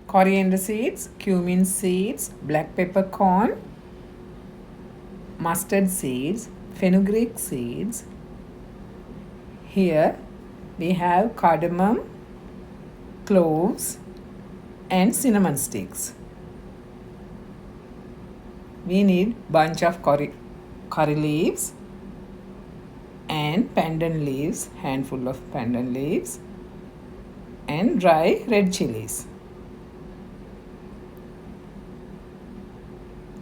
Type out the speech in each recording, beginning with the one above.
coriander seeds, cumin seeds, black peppercorn, mustard seeds, fenugreek seeds. Here we have cardamom, cloves, and cinnamon sticks. We need bunch of curry leaves and pandan leaves, handful of pandan leaves, and dry red chillies.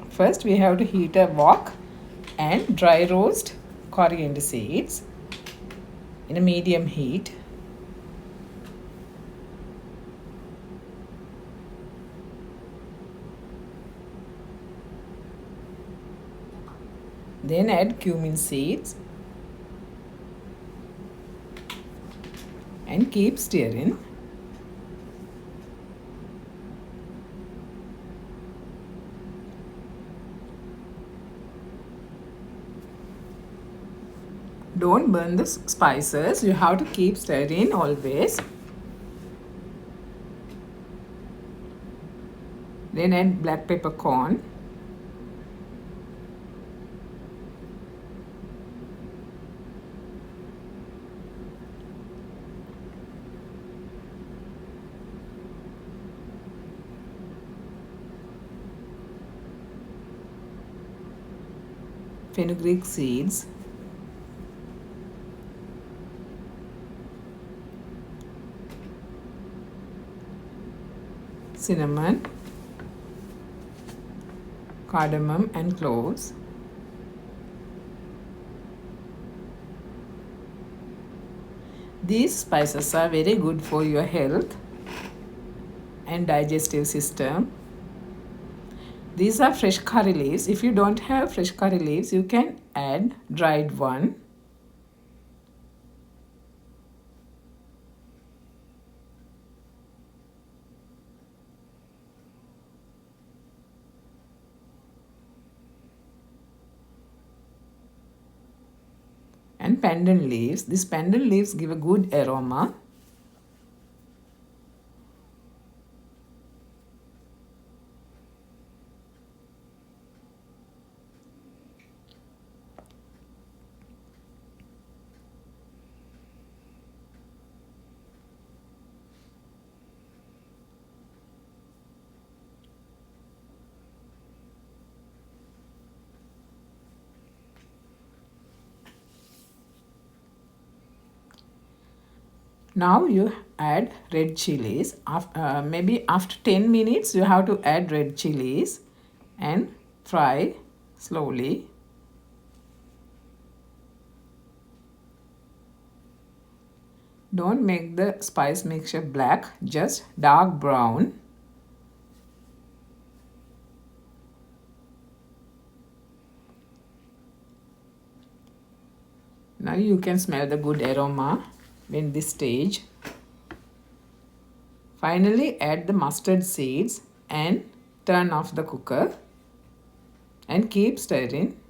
First we have to heat a wok and dry roast coriander seeds in a medium heat. Then add cumin seeds and keep stirring. Don't burn the spices, you have to keep stirring always. Then add black peppercorn. Fenugreek seeds, cinnamon, cardamom and cloves. These spices are very good for your health and digestive system. These are fresh curry leaves. If you don't have fresh curry leaves, you can add dried one. And pandan leaves. These pandan leaves give a good aroma. Now you add red chillies. Maybe after 10 minutes you have to add red chillies and fry slowly. Don't make the spice mixture black, just dark brown. Now you can smell the good aroma in this stage. Finally add the mustard seeds and turn off the cooker and keep stirring.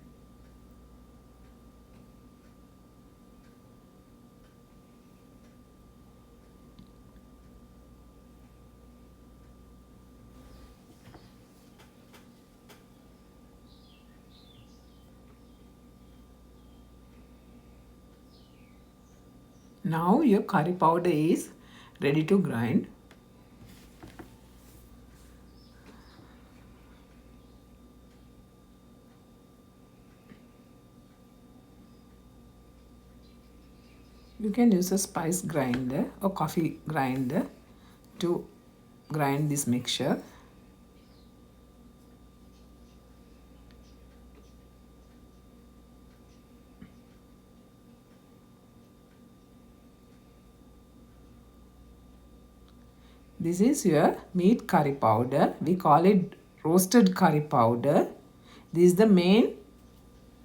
Now your curry powder is ready to grind. You can use a spice grinder or coffee grinder to grind this mixture. This is your meat curry powder. We call it roasted curry powder. This is the main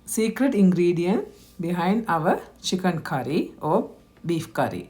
secret ingredient behind our chicken curry or beef curry.